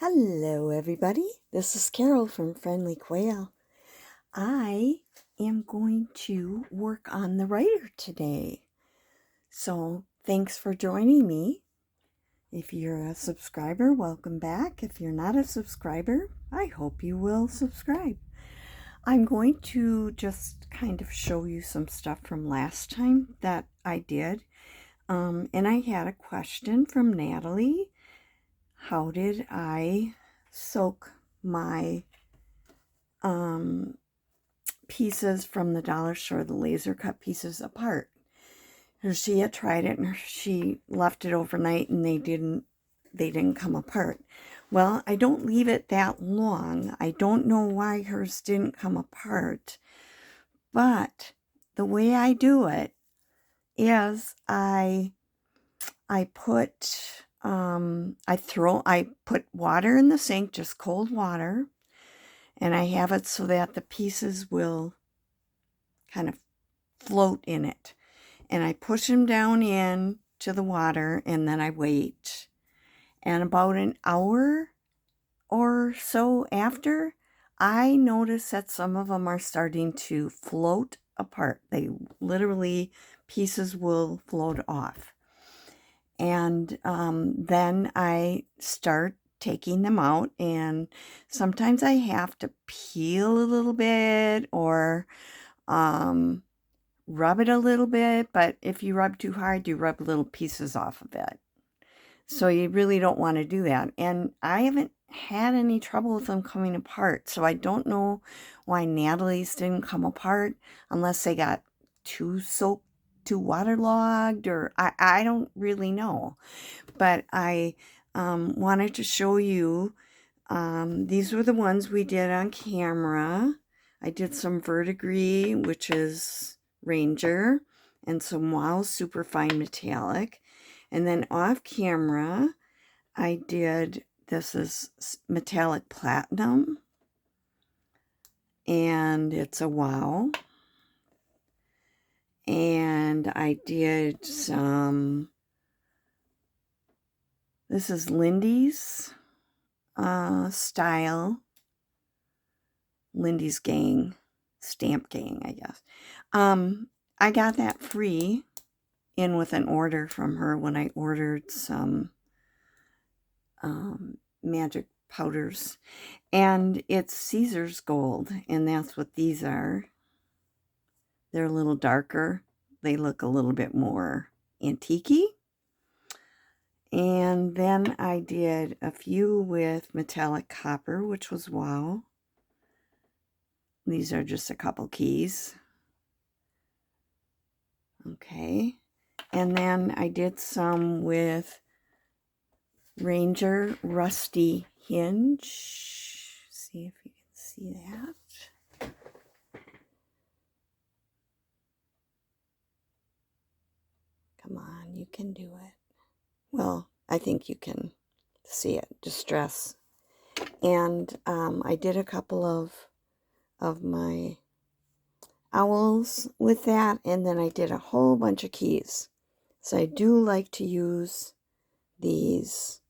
Hello, everybody. This is Carol from Friendly Quail. I am going to work on the writer today. So, thanks for joining me. If you're a subscriber, welcome back. If you're not a subscriber, I hope you will subscribe. I'm going to just kind of show you some stuff from last time that I did. And I had a question from Natalie. How did I soak my pieces from the dollar store, the laser cut pieces, apart? She had tried it and she left it overnight and they didn't come apart. Well, I don't leave it that long. I don't know why hers didn't come apart, but the way I do it is I put water in the sink, just cold water, and I have it so that the pieces will kind of float in it. And I push them down in to the water, and then I wait. And about an hour or so after, I notice that some of them are starting to float apart. They literally, pieces will float off. And then I start taking them out, and sometimes I have to peel a little bit or rub it a little bit, but if you rub too hard, you rub little pieces off of it. So you really don't want to do that. And I haven't had any trouble with them coming apart, so I don't know why Natalie's didn't come apart, unless they got too waterlogged, or I don't really know. But I wanted to show you, these were the ones we did on camera. I did some verdigris, which is Ranger, and some Wow Superfine Metallic. And then off camera, I did, this is Metallic Platinum, and it's a Wow. And I did some, this is Lindy's style, Lindy's Gang, Stamp Gang, I guess. I got that free in with an order from her when I ordered some magic powders. And it's Caesar's Gold, and that's what these are. They're a little darker. They look a little bit more antique-y. And then I did a few with metallic copper, which was Wow. These are just a couple keys. Okay. And then I did some with Ranger Rusty Hinge. See if you can see that. Come on, you can do it. Well, I think you can see it. Distress. And I did a couple of my owls with that, and then I did a whole bunch of keys. So I do like to use these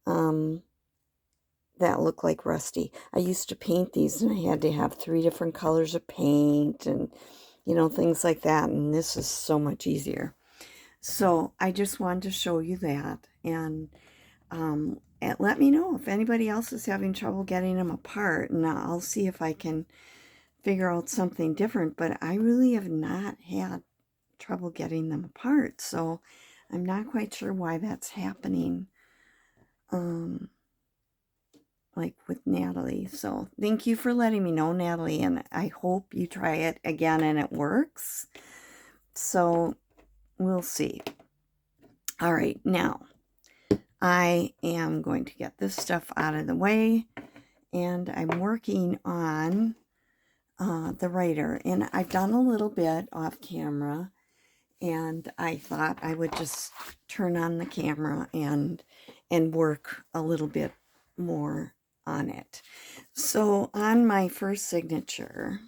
that look like Rusty. I used to paint these, and I had to have 3 different colors of paint and, you know, things like that, and this is so much easier. So I just wanted to show you that, and let me know if anybody else is having trouble getting them apart, and I'll see if I can figure out something different. But I really have not had trouble getting them apart, so I'm not quite sure why that's happening, like with Natalie. So thank you for letting me know, Natalie, and I hope you try it again and it works. So we'll see. All right, now I am going to get this stuff out of the way, and I'm working on the writer, and I've done a little bit off camera, and I thought I would just turn on the camera and work a little bit more on it. So on my first signature,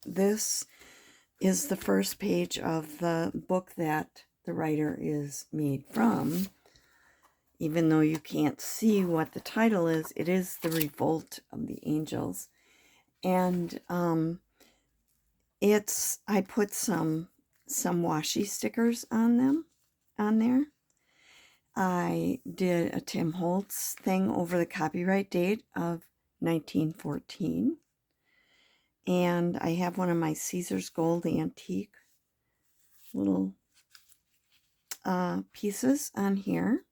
this is the first page of the book that the writer is made from. even though you can't see what the title is, it is The Revolt of the Angels. And I put some washi stickers on there. I did a Tim Holtz thing over the copyright date of 1914. And I have one of my Caesar's Gold antique little pieces on here.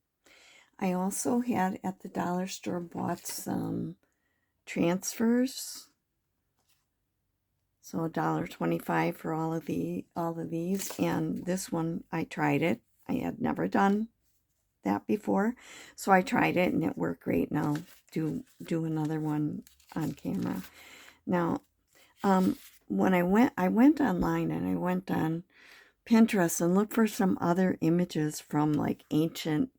I also had at the dollar store bought some transfers. So $1.25 for all of these. And this one, I tried it. I had never done that before. So I tried it and it worked great. And I'll do another one on camera. Now, when I went online and I went on Pinterest and looked for some other images from like ancient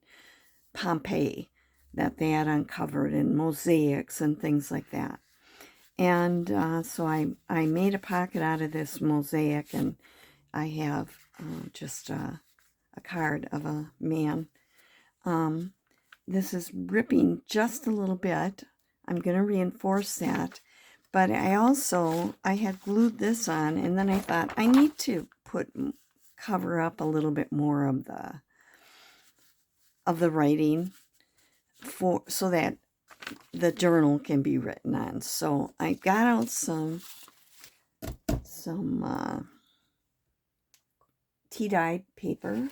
Pompeii that they had uncovered, and mosaics and things like that. And so I made a pocket out of this mosaic, and I have just a card of a man. This is ripping just a little bit. I'm going to reinforce that. But I had glued this on, and then I thought I need to cover up a little bit more of the writing so that the journal can be written on. So I got out some tea-dyed paper. I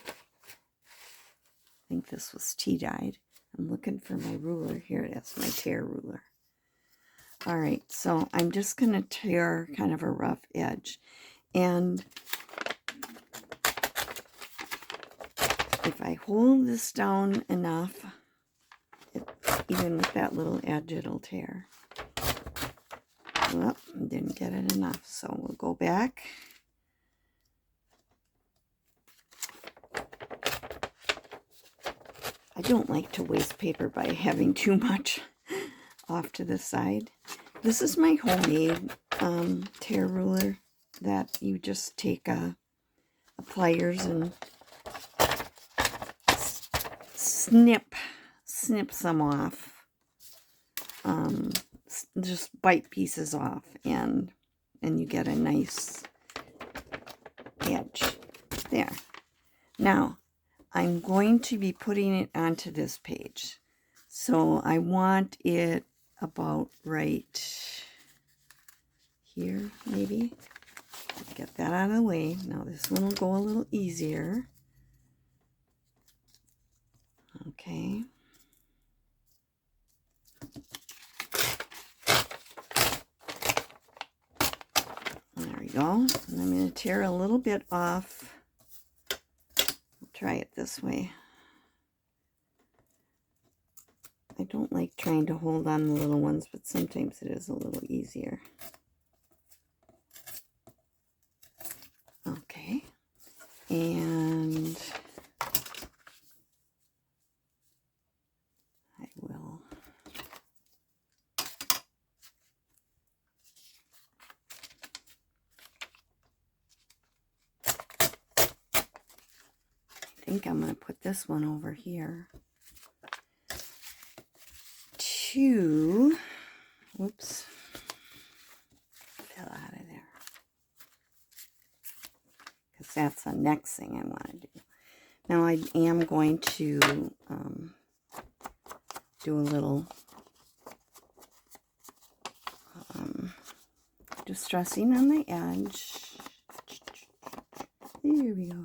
think this was tea-dyed. I'm looking for my ruler. Here it is, my tear ruler. All right, so I'm just going to tear kind of a rough edge. And if I hold this down enough, even with that little edge, it'll tear. Well, didn't get it enough, so we'll go back. I don't like to waste paper by having too much off to the side. This is my homemade tear ruler that you just take a pliers and snip some off. Just bite pieces off, and you get a nice edge there. Now, I'm going to be putting it onto this page. So I want it about right here, maybe. Get that out of the way. Now this one will go a little easier. Okay. There we go. And I'm going to tear a little bit off. I'll try it this way. I don't like trying to hold on the little ones, but sometimes it is a little easier. Okay. And I will I think I'm going to put this one over here to, whoops, fell out of there, because that's the next thing I want to do. Now I am going to do a little distressing on the edge. Here we go.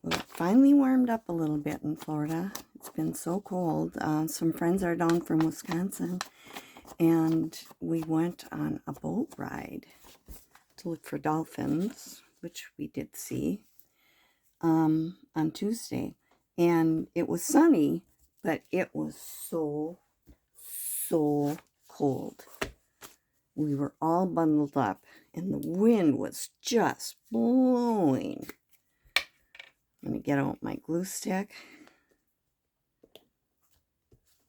Well, it finally warmed up a little bit in Florida. It's been so cold. Some friends are down from Wisconsin, and we went on a boat ride to look for dolphins, which we did see on Tuesday. And it was sunny, but it was so cold. We were all bundled up, and the wind was just blowing. I'm going to get out my glue stick.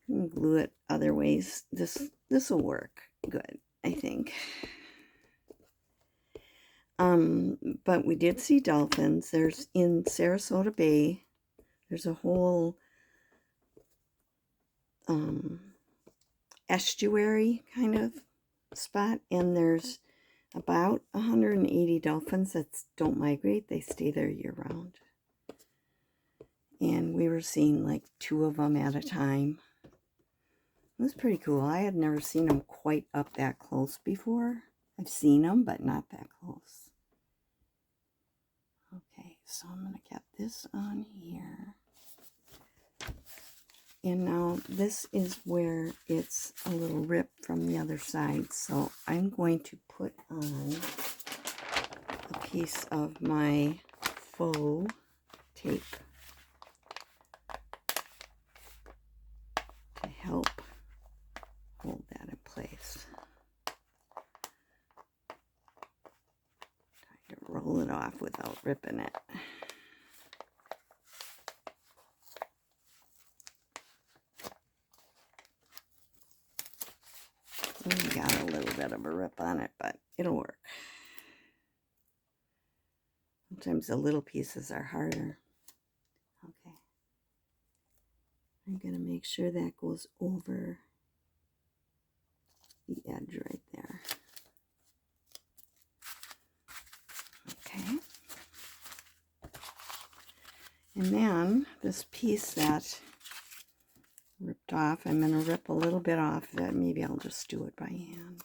And glue it other ways. This will work good, I think. But we did see dolphins. There's in Sarasota Bay, There's a whole estuary kind of spot, and there's about 180 dolphins that don't migrate. They stay there year round. And we were seeing like 2 of them at a time. It was pretty cool. I had never seen them quite up that close before. I've seen them, but not that close. Okay, so I'm going to get this on here. And now this is where it's a little rip from the other side. So I'm going to put on a piece of my faux tape to help hold that in place. Try to roll it off without ripping it. We got a little bit of a rip on it, but it'll work. Sometimes the little pieces are harder. Okay. I'm going to make sure that goes over the edge right there. Okay. And then this piece that ripped off, I'm going to rip a little bit off that. Maybe I'll just do it by hand.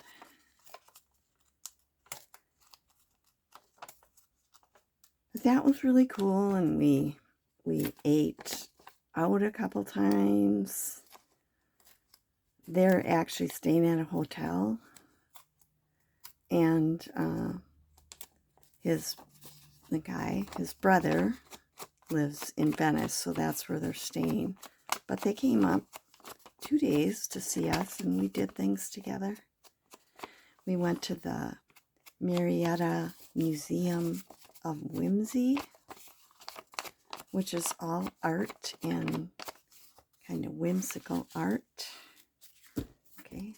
But that was really cool, and we ate out a couple times. They're actually staying at a hotel, and his brother lives in Venice, so that's where they're staying. But they came up 2 days to see us, and we did things together. We went to the Marietta Museum of Whimsy, which is all art and kind of whimsical art. Okay.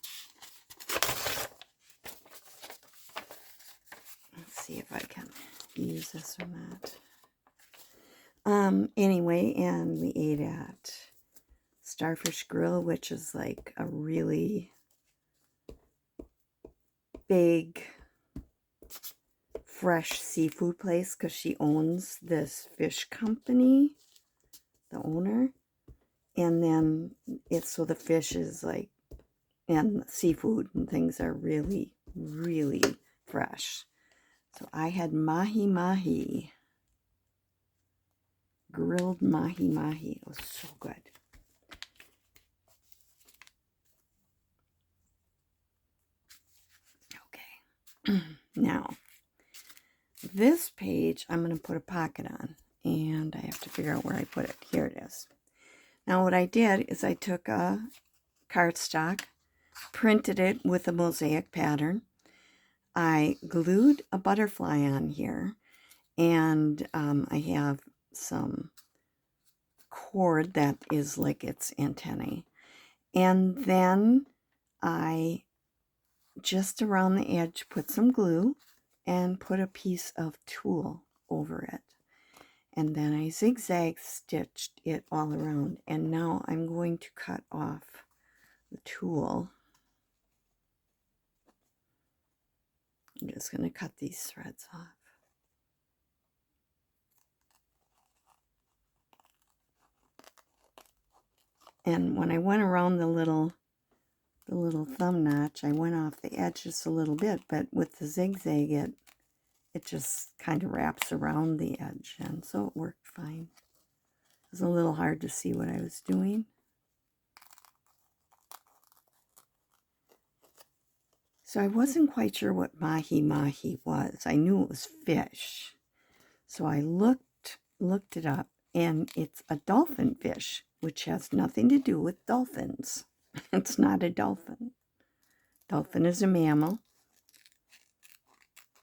Let's see if I can use this or not. Anyway, and we ate at Starfish Grill, which is like a really big fresh seafood place, because she owns this fish company, the owner. And then it's so the fish is like, and seafood and things are really, really fresh. So I had mahi-mahi. Grilled mahi-mahi. It was so good. Okay. Now, this page I'm going to put a pocket on. And I have to figure out where I put it. Here it is. Now what I did is I took a cardstock, printed it with a mosaic pattern. I glued a butterfly on here, and I have some cord that is like its antennae. And then I, just around the edge, put some glue and put a piece of tulle over it. And then I zigzag stitched it all around. And now I'm going to cut off the tulle. I'm just going to cut these threads off. And when I went around the little thumb notch, I went off the edge just a little bit, but with the zigzag, it just kind of wraps around the edge, and so it worked fine. It was a little hard to see what I was doing. So I wasn't quite sure what mahi-mahi was. I knew it was fish. So I looked it up, and it's a dolphin fish, which has nothing to do with dolphins. It's not a dolphin. Dolphin is a mammal.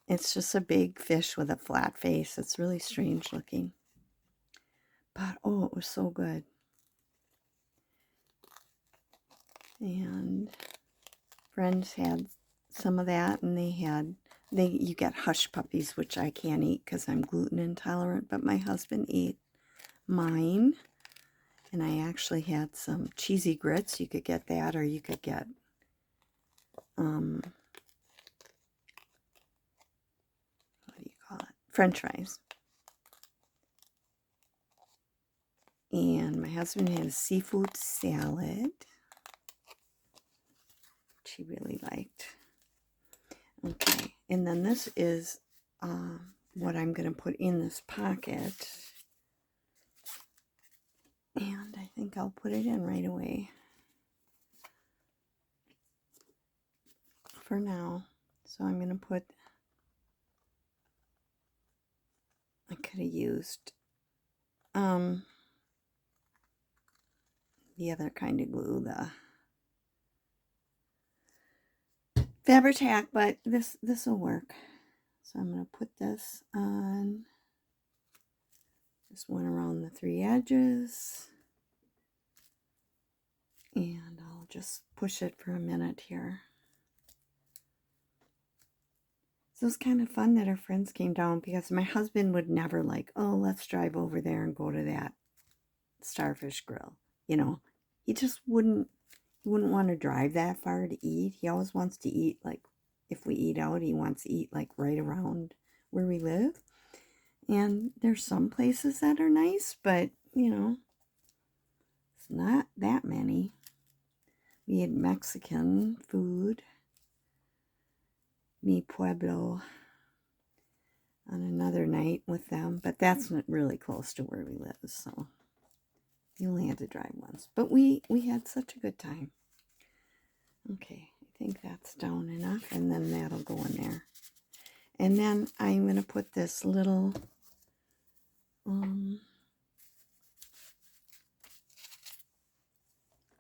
It's just a big fish with a flat face. It's really strange looking. But, oh, it was so good. And friends had some of that, and you get hush puppies, which I can't eat because I'm gluten intolerant, but my husband ate mine. And I actually had some cheesy grits. You could get that, or you could get what do you call it? French fries. And my husband had a seafood salad, which he really liked. Okay, and then this is what I'm going to put in this pocket. And I think I'll put it in right away for now. So I'm going to put, I could have used the other kind of glue, the Fabri-Tac, but this will work. So I'm going to put this on. Just one around the 3 edges. And I'll just push it for a minute here. So it's kind of fun that our friends came down, because my husband would never like, oh, let's drive over there and go to that Starfish Grill. You know, he just wouldn't want to drive that far to eat. He always wants to eat, like, if we eat out, he wants to eat like right around where we live. And there's some places that are nice, but, you know, it's not that many. We had Mexican food, mi pueblo, on another night with them, but that's not really close to where we live, so you only had to drive once. But we had such a good time. Okay, I think that's down enough, and then that'll go in there. And then I'm going to put this little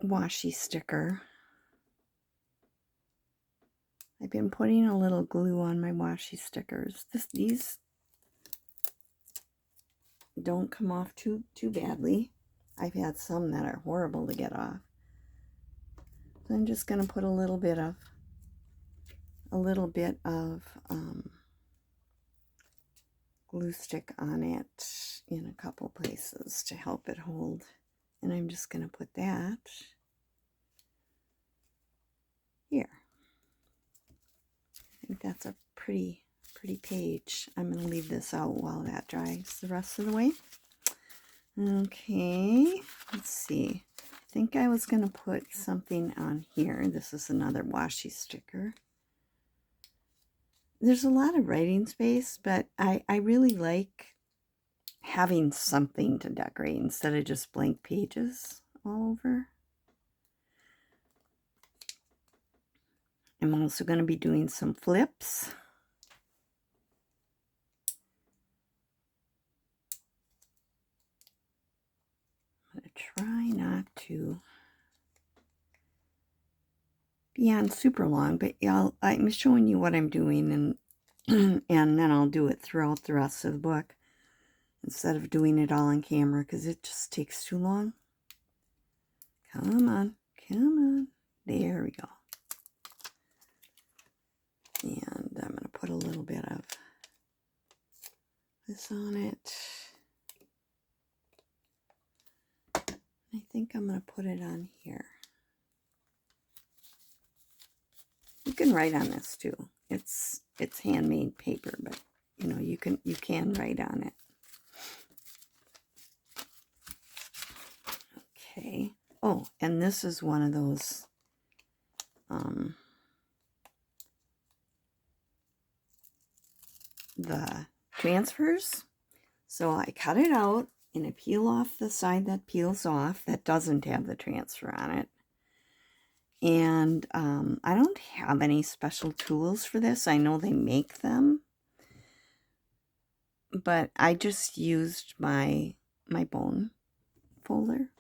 washi sticker. I've been putting a little glue on my washi stickers. These don't come off too badly. I've had some that are horrible to get off. So I'm just going to put a little bit of glue stick on it in a couple places to help it hold. And I'm just going to put that here. I think that's a pretty page. I'm going to leave this out while that dries the rest of the way. Okay, let's see. I think I was going to put something on here. This is another washi sticker. There's a lot of writing space, but I really like having something to decorate instead of just blank pages all over. I'm also going to be doing some flips. I'm going to try not to be on super long, but I'm showing you what I'm doing, and and then I'll do it throughout the rest of the book instead of doing it all on camera, because it just takes too long. Come on, come on. There we go. And I'm going to put a little bit of this on it. I think I'm going to put it on here. You can write on this too. It's handmade paper, but you know, you can write on it. Okay. Oh, and this is one of those the transfers. So I cut it out and I peel off the side that peels off that doesn't have the transfer on it. And I don't have any special tools for this. I know they make them, but I just used my bone folder,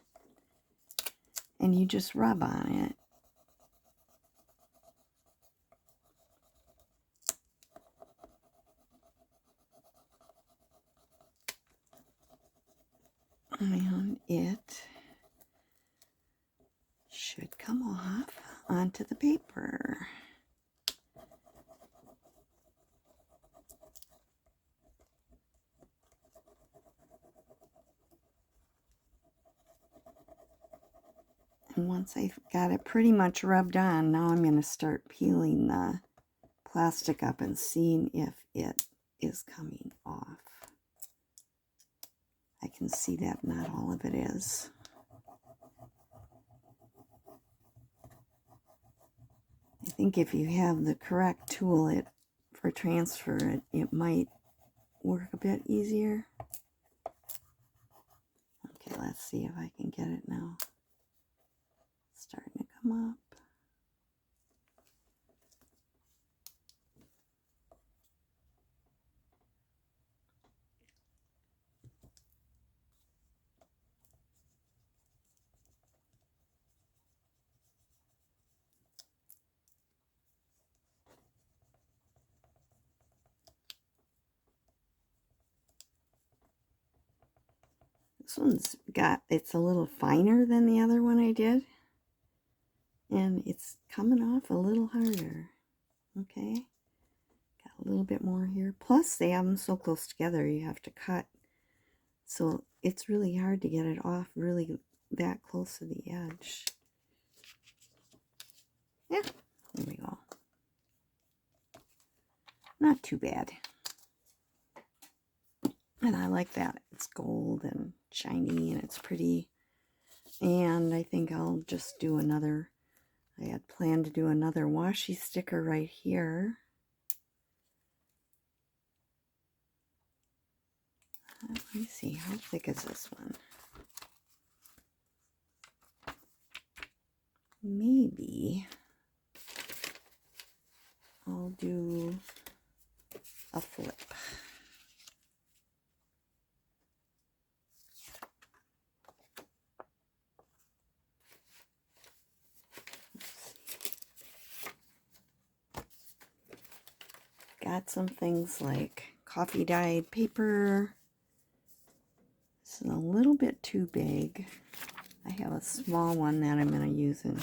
and you just rub on it. And it should come off onto the paper. And once I've got it pretty much rubbed on, now I'm going to start peeling the plastic up and seeing if it is coming off. I can see that not all of it is. I think if you have the correct tool for transfer, it might work a bit easier. Okay, let's see if I can get it now. It's starting to come up. This one's it's a little finer than the other one I did. And it's coming off a little harder. Okay. Got a little bit more here. Plus, they have them so close together, you have to cut. So it's really hard to get it off really that close to the edge. Yeah, there we go. Not too bad. And I like that. It's gold and shiny and it's pretty. And I think I'll just do another. I had planned to do another washi sticker right here. Let me see, how thick is this one? Maybe I'll do a flip. Got some things like coffee dyed paper. This is a little bit too big. I have a small one that I'm going to use in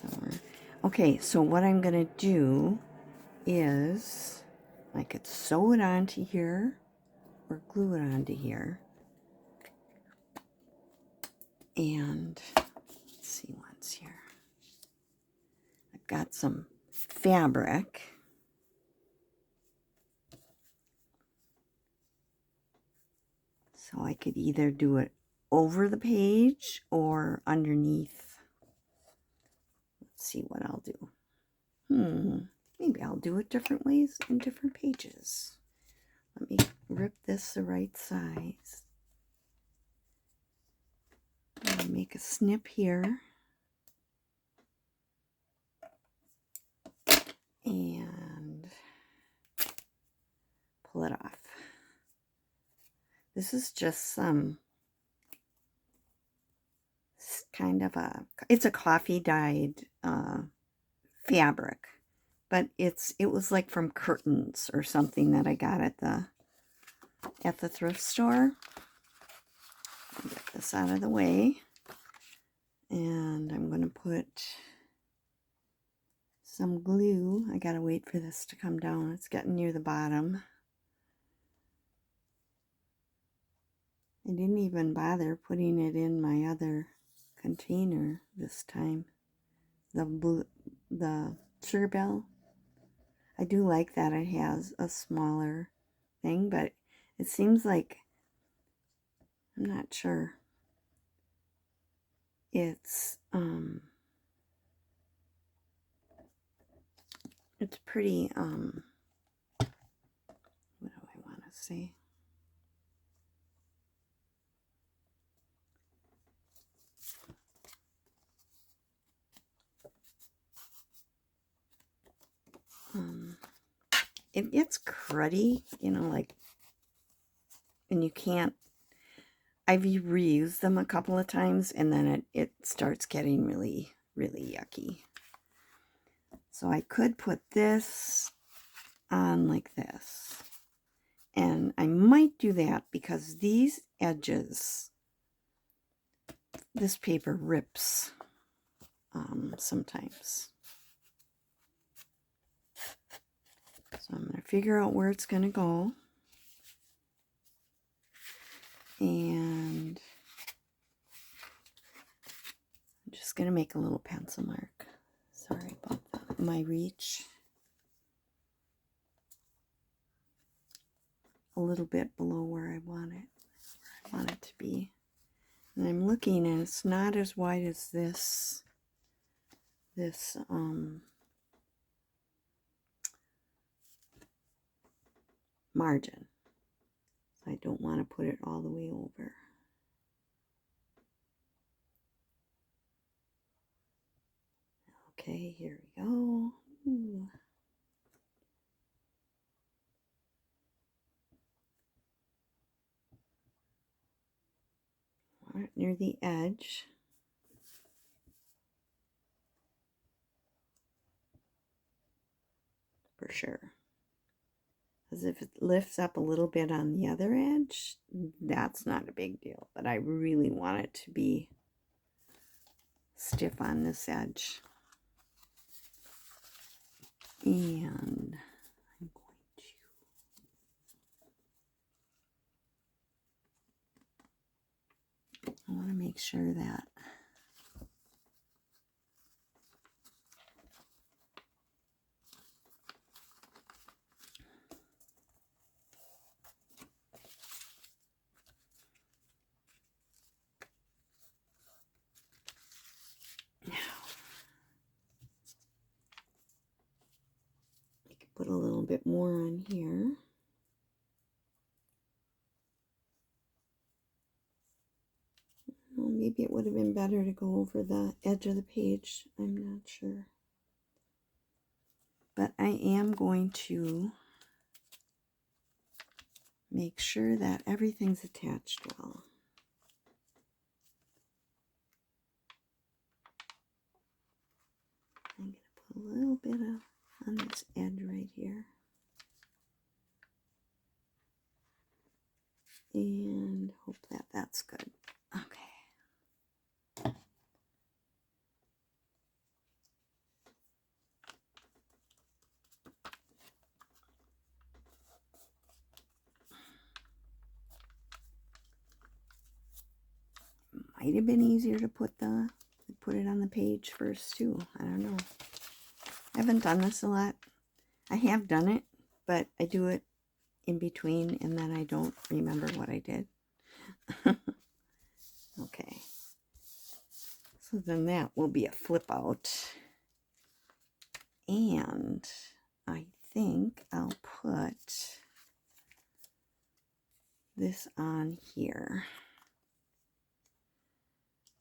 somewhere. Okay, so what I'm going to do is I could sew it onto here or glue it onto here. And let's see what's here. I've got some fabric. So I could either do it over the page or underneath. Let's see what I'll do. Maybe I'll do it different ways in different pages. Let me rip this the right size. I'll make a snip here. And pull it off. This is just some kind of it's a coffee dyed fabric, but it was like from curtains or something that I got at the thrift store. I'll get this out of the way, and I'm going to put some glue. I gotta wait for this to come down. It's getting near the bottom. I didn't even bother putting it in my other container this time. The sugar bell. I do like that it has a smaller thing, but it seems like, I'm not sure. It's pretty, what do I want to say? It gets cruddy, you know, like, and you can't, I've reused them a couple of times, and then it starts getting really, really yucky. So I could put this on like this. And I might do that because these edges, this paper rips sometimes. So I'm going to figure out where it's going to go. And I'm just going to make a little pencil mark. Sorry about my reach. A little bit below where I want it to be. And I'm looking, and it's not as wide as this margin. I don't want to put it all the way over. Okay, here we go. Ooh. Right near the edge. For sure. Because if it lifts up a little bit on the other edge, that's not a big deal. But I really want it to be stiff on this edge. And I'm going to I want to make sure that I can put a little bit more on here. Well, maybe it would have been better to go over the edge of the page. I'm not sure. But I am going to make sure that everything's attached well. I'm going to put a little bit on this edge right here. And hope that that's good. Okay. Might have been easier to put it on the page first too. I don't know. I haven't done this a lot. I have done it, but I do it in between and then I don't remember what I did. Okay. So then that will be a flip out. And I think I'll put this on here.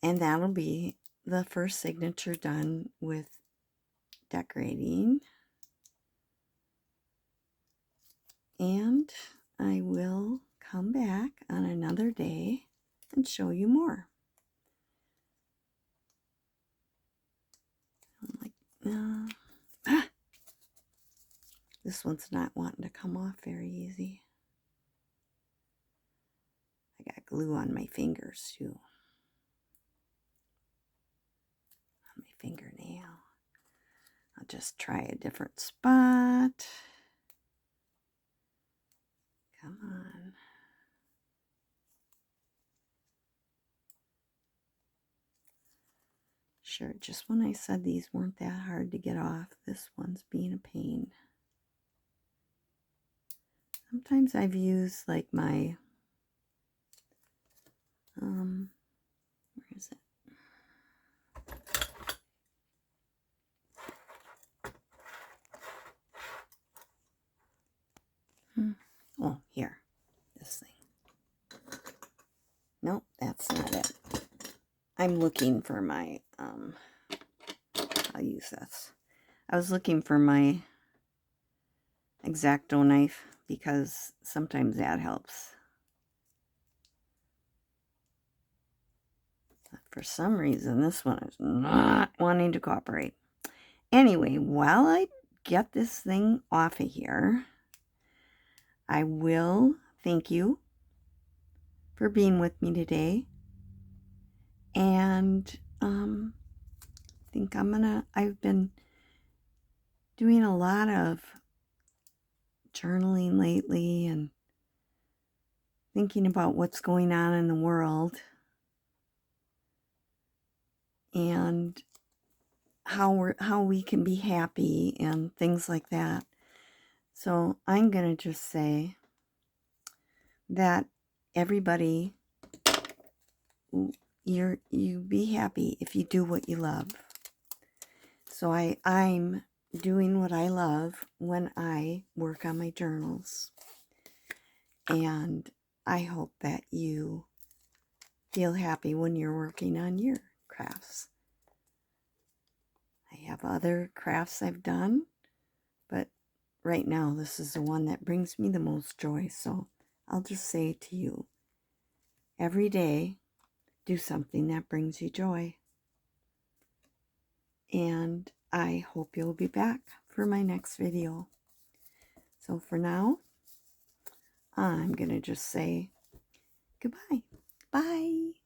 And that'll be the first signature done with decorating. And I will come back on another day and show you more. I'm like, this one's not wanting to come off very easy. I got glue on my fingers too. On my fingernail. I'll just try a different spot. Come on. Sure, just when I said these weren't that hard to get off, this one's being a pain. Sometimes I've used like my, where is it? Oh, here, this thing. Nope, that's not it. I'm looking for my, I'll use this. I was looking for my X-Acto knife because sometimes that helps. But for some reason, this one is not wanting to cooperate. Anyway, while I get this thing off of here, I will thank you for being with me today. And I think I've been doing a lot of journaling lately and thinking about what's going on in the world. and how we can be happy and things like that. So I'm going to just say that everybody, you be happy if you do what you love. So I'm doing what I love when I work on my journals. And I hope that you feel happy when you're working on your crafts. I have other crafts I've done, but right now this is the one that brings me the most joy. So I'll just say to you, every day, do something that brings you joy. And I hope you'll be back for my next video. So for now, I'm going to just say goodbye. Bye.